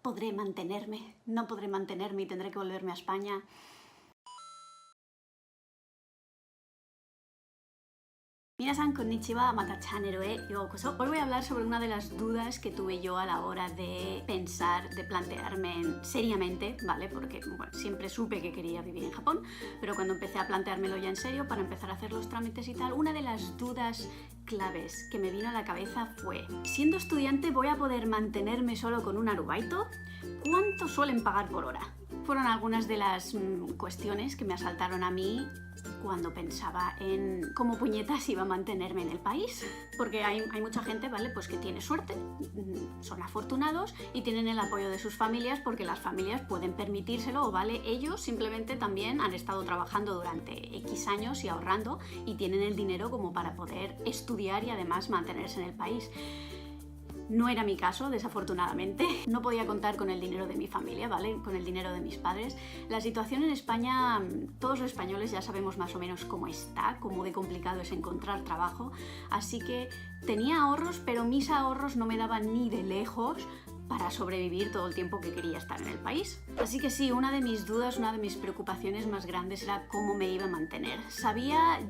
podré mantenerme, no podré mantenerme y tendré que volverme a España. Minasan konnichiwa, mata-chan yokoso. Hoy voy a hablar sobre una de las dudas que tuve yo a la hora de pensar, de plantearme seriamente, ¿vale? Porque bueno, siempre supe que quería vivir en Japón, pero cuando empecé a planteármelo ya en serio, para empezar a hacer los trámites y tal, una de las dudas claves que me vino a la cabeza fue: siendo estudiante, ¿voy a poder mantenerme solo con un arubaito? ¿Cuánto suelen pagar por hora? Fueron algunas de las cuestiones que me asaltaron a mí cuando pensaba en cómo puñetas iba a mantenerme en el país. Porque hay mucha gente, ¿vale? Pues que tiene suerte, son afortunados y tienen el apoyo de sus familias porque las familias pueden permitírselo, o ¿vale? Ellos simplemente también han estado trabajando durante X años y ahorrando y tienen el dinero como para poder estudiar y además mantenerse en el país. No era mi caso, desafortunadamente. No podía contar con el dinero de mi familia, ¿vale? Con el dinero de mis padres. La situación en España, todos los españoles ya sabemos más o menos cómo está, cómo de complicado es encontrar trabajo. Así que tenía ahorros, pero mis ahorros no me daban ni de lejos para sobrevivir todo el tiempo que quería estar en el país. Así que sí, una de mis dudas, una de mis preocupaciones más grandes era cómo me iba a mantener. Sabía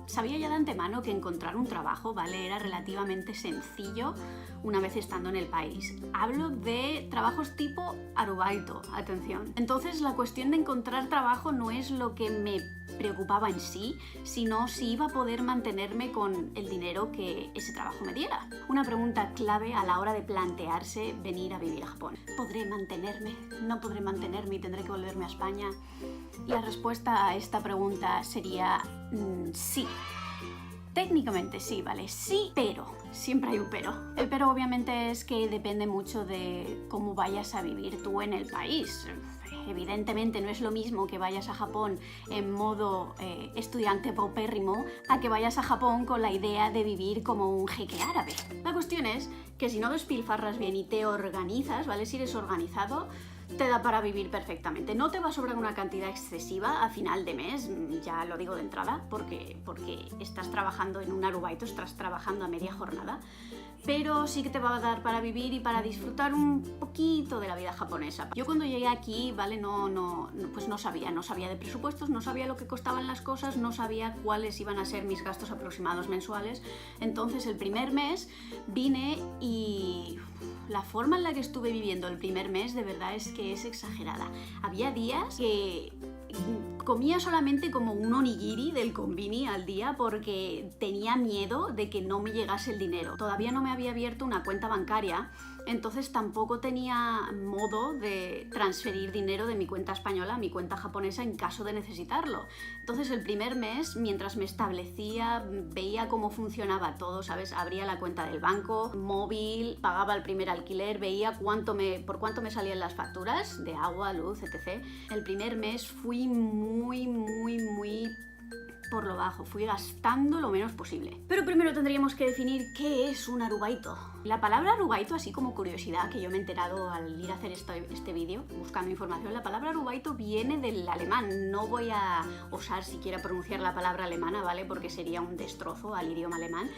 ya de antemano que encontrar un trabajo, ¿vale? Era relativamente sencillo una vez estando en el país. Hablo de trabajos tipo arubaito, atención. Entonces la cuestión de encontrar trabajo no es lo que me preocupaba en sí, sino si iba a poder mantenerme con el dinero que ese trabajo me diera. Una pregunta clave a la hora de plantearse venir a vivir a Japón. ¿Podré mantenerme? ¿No podré mantenerme y tendré que volverme a España? La respuesta a esta pregunta sería sí. Técnicamente sí, ¿vale? Sí, pero. Siempre hay un pero. El pero obviamente es que depende mucho de cómo vayas a vivir tú en el país. Evidentemente no es lo mismo que vayas a Japón en modo estudiante paupérrimo a que vayas a Japón con la idea de vivir como un jeque árabe. La cuestión es que si no despilfarras bien y te organizas, ¿vale? Si eres organizado, te da para vivir perfectamente. No te va a sobrar una cantidad excesiva a final de mes, ya lo digo de entrada, porque estás trabajando en un arubaito, estás trabajando a media jornada, pero sí que te va a dar para vivir y para disfrutar un poquito de la vida japonesa. Yo cuando llegué aquí, ¿vale? Pues no sabía de presupuestos, no sabía lo que costaban las cosas, no sabía cuáles iban a ser mis gastos aproximados mensuales. Entonces el primer mes vine y la forma en la que estuve viviendo el primer mes de verdad es que es exagerada. Había días que comía solamente como un onigiri del konbini al día porque tenía miedo de que no me llegase el dinero. Todavía no me había abierto una cuenta bancaria, entonces tampoco tenía modo de transferir dinero de mi cuenta española a mi cuenta japonesa en caso de necesitarlo. Entonces el primer mes, mientras me establecía, veía cómo funcionaba todo, ¿sabes? Abría la cuenta del banco, móvil, pagaba el primer alquiler, veía por cuánto me salían las facturas de agua, luz, etc. El primer mes fui muy por lo bajo, fui gastando lo menos posible. Pero primero tendríamos que definir qué es un arubaito. La palabra arubaito, así como curiosidad, que yo me he enterado al ir a hacer este vídeo, buscando información, la palabra arubaito viene del alemán. No voy a osar siquiera pronunciar la palabra alemana, ¿vale? Porque sería un destrozo al idioma alemán.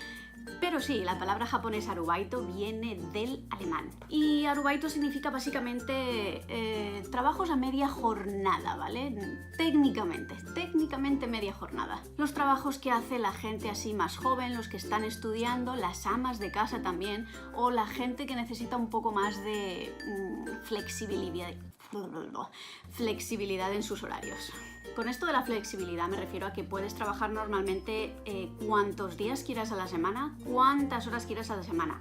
Pero sí, la palabra japonesa arubaito viene del alemán. Y arubaito significa básicamente trabajos a media jornada, ¿vale? Técnicamente media jornada. Los trabajos que hace la gente así más joven, los que están estudiando, las amas de casa también, o la gente que necesita un poco más de flexibilidad en sus horarios. Con esto de la flexibilidad me refiero a que puedes trabajar normalmente cuantos días quieras a la semana, cuántas horas quieras a la semana.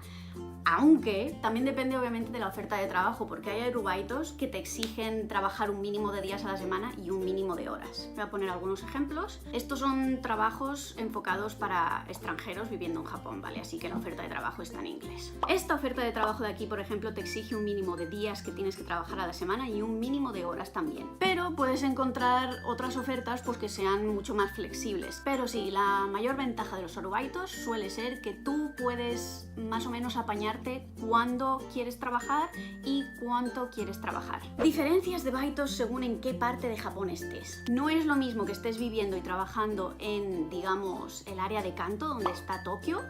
Aunque también depende obviamente de la oferta de trabajo, porque hay arubaitos que te exigen trabajar un mínimo de días a la semana y un mínimo de horas. Voy a poner algunos ejemplos. Estos son trabajos enfocados para extranjeros viviendo en Japón, ¿vale? Así que la oferta de trabajo está en inglés. Esta oferta de trabajo de aquí, por ejemplo, te exige un mínimo de días que tienes que trabajar a la semana y un mínimo de horas también. Pero puedes encontrar otras ofertas pues que sean mucho más flexibles. Pero sí, la mayor ventaja de los arubaitos suele ser que tú puedes más o menos apañar cuándo quieres trabajar y cuánto quieres trabajar. Diferencias de baitos según en qué parte de Japón estés. No es lo mismo que estés viviendo y trabajando en, digamos, el área de Kanto, donde está Tokio,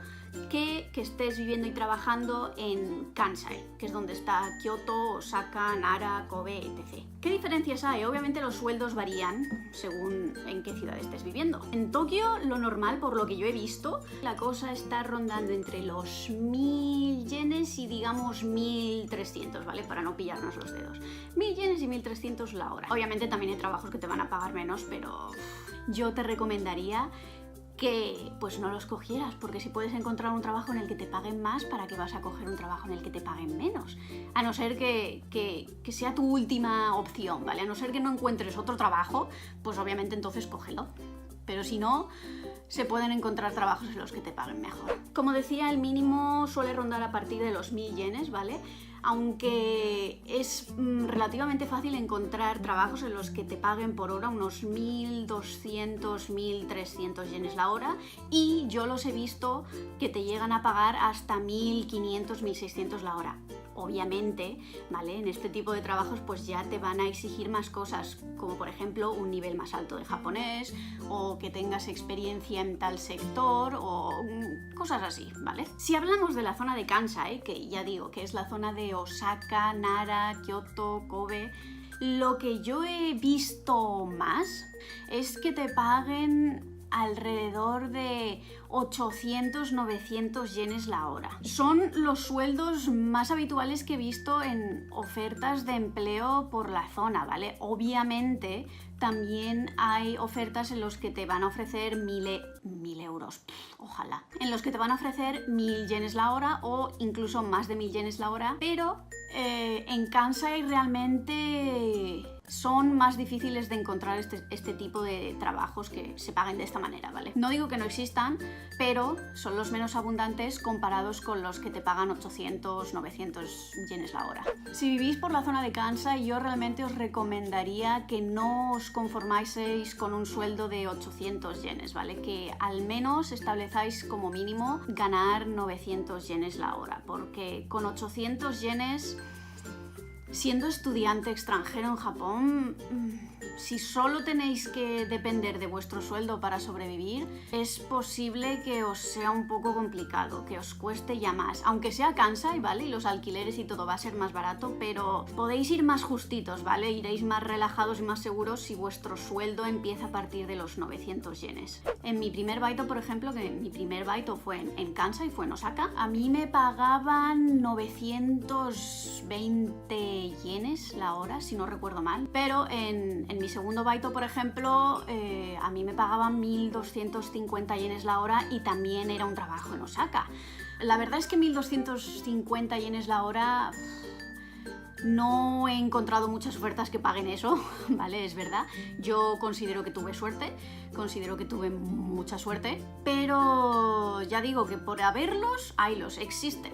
que estés viviendo y trabajando en Kansai, que es donde está Kyoto, Osaka, Nara, Kobe, etc. ¿Qué diferencias hay? Obviamente los sueldos varían según en qué ciudad estés viviendo. En Tokio, lo normal, por lo que yo he visto, la cosa está rondando entre los 1000 yenes y digamos 1300, ¿vale? Para no pillarnos los dedos. 1000 yenes y 1300 la hora. Obviamente también hay trabajos que te van a pagar menos, pero yo te recomendaría que pues no los cogieras, porque si puedes encontrar un trabajo en el que te paguen más, ¿para qué vas a coger un trabajo en el que te paguen menos? A no ser que sea tu última opción, ¿vale? A no ser que no encuentres otro trabajo, pues obviamente entonces cógelo. Pero si no, se pueden encontrar trabajos en los que te paguen mejor. Como decía, el mínimo suele rondar a partir de los 1000 yenes, ¿vale? Aunque es relativamente fácil encontrar trabajos en los que te paguen por hora unos 1200, 1300 yenes la hora, y yo los he visto que te llegan a pagar hasta 1500, 1600 la hora. Obviamente, ¿vale? En este tipo de trabajos pues ya te van a exigir más cosas, como por ejemplo un nivel más alto de japonés, o que tengas experiencia en tal sector, o cosas así, ¿vale? Si hablamos de la zona de Kansai, que ya digo que es la zona de Osaka, Nara, Kyoto, Kobe, lo que yo he visto más es que te paguen alrededor de 800-900 yenes la hora. Son los sueldos más habituales que he visto en ofertas de empleo por la zona, ¿vale? Obviamente también hay ofertas en los que te van a ofrecer 1000 euros, ojalá, en los que te van a ofrecer 1000 yenes la hora o incluso más de 1000 yenes la hora, pero en Kansai realmente son más difíciles de encontrar este tipo de trabajos que se paguen de esta manera, ¿vale? No digo que no existan, pero son los menos abundantes comparados con los que te pagan 800, 900 yenes la hora. Si vivís por la zona de Kansai, yo realmente os recomendaría que no os conformáis con un sueldo de 800 yenes, ¿vale? Que al menos establezáis como mínimo ganar 900 yenes la hora, porque con 800 yenes, siendo estudiante extranjero en Japón, si solo tenéis que depender de vuestro sueldo para sobrevivir, es posible que os sea un poco complicado, que os cueste ya más. Aunque sea Kansai, ¿vale? Y los alquileres y todo va a ser más barato, pero podéis ir más justitos, ¿vale? Iréis más relajados y más seguros si vuestro sueldo empieza a partir de los 900 yenes. En mi primer baito, por ejemplo, que mi primer baito fue en Kansai, fue en Osaka, a mí me pagaban 920 yenes la hora, si no recuerdo mal, pero en mi segundo baito, por ejemplo, a mí me pagaban 1250 yenes la hora y también era un trabajo en Osaka. La verdad es que 1250 yenes la hora no he encontrado muchas ofertas que paguen eso, ¿vale? Es verdad. Yo considero que tuve suerte, considero que tuve mucha suerte, pero ya digo que por haberlos, haylos, existen.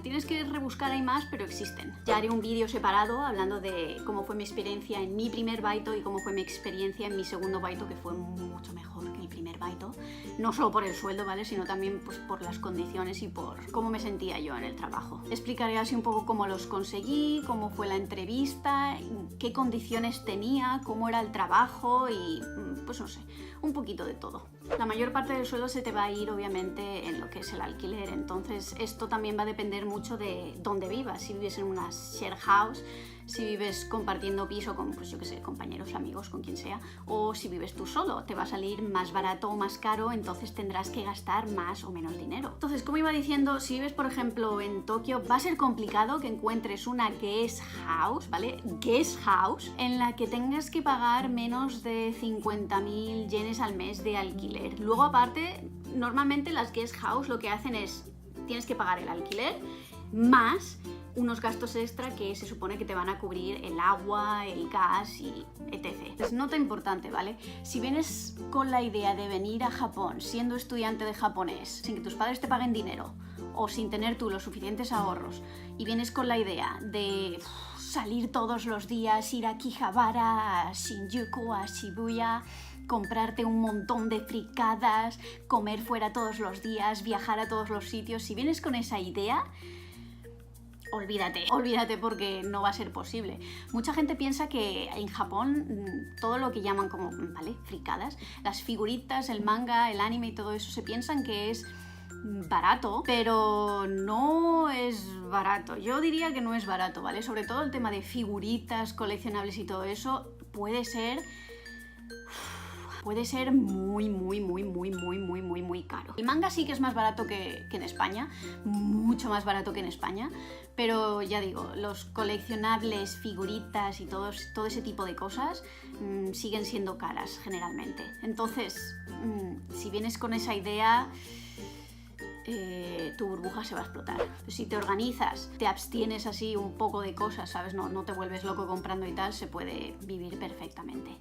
Tienes que rebuscar, hay más, pero existen. Ya haré un vídeo separado hablando de cómo fue mi experiencia en mi primer baito y cómo fue mi experiencia en mi segundo baito, que fue mucho mejor que mi primer baito. No solo por el sueldo, ¿vale? Sino también pues, por las condiciones y por cómo me sentía yo en el trabajo. Explicaré así un poco cómo los conseguí, cómo fue la entrevista, qué condiciones tenía, cómo era el trabajo y pues no sé, un poquito de todo. La mayor parte del sueldo se te va a ir obviamente en lo que es el alquiler, entonces esto también va a depender mucho de dónde vivas. Si vives en una share house, si vives compartiendo piso con, pues yo qué sé, compañeros, amigos, con quien sea, o si vives tú solo, te va a salir más barato o más caro, entonces tendrás que gastar más o menos dinero. Entonces, como iba diciendo, si vives, por ejemplo, en Tokio, va a ser complicado que encuentres una guest house, ¿vale? Guest house, en la que tengas que pagar menos de 50.000 yenes al mes de alquiler. Luego, aparte, normalmente las guest house lo que hacen es, tienes que pagar el alquiler más unos gastos extra que se supone que te van a cubrir el agua, el gas y etc. Es nota importante, ¿vale? Si vienes con la idea de venir a Japón siendo estudiante de japonés, sin que tus padres te paguen dinero o sin tener tú los suficientes ahorros, y vienes con la idea de salir todos los días, ir a Akihabara, a Shinjuku, a Shibuya, comprarte un montón de fricadas, comer fuera todos los días, viajar a todos los sitios, si vienes con esa idea, olvídate porque no va a ser posible. Mucha gente piensa que en Japón todo lo que llaman como, ¿vale? Fricadas, las figuritas, el manga, el anime y todo eso, se piensan que es barato, pero no es barato. Yo diría que no es barato, ¿vale? Sobre todo el tema de figuritas, coleccionables y todo eso puede ser muy caro. El manga sí que es más barato que en España, mucho más barato que en España, pero ya digo, los coleccionables, figuritas y todo ese tipo de cosas siguen siendo caras generalmente. Entonces, si vienes con esa idea, tu burbuja se va a explotar. Si te organizas, te abstienes así un poco de cosas, ¿sabes? No te vuelves loco comprando y tal, se puede vivir perfectamente.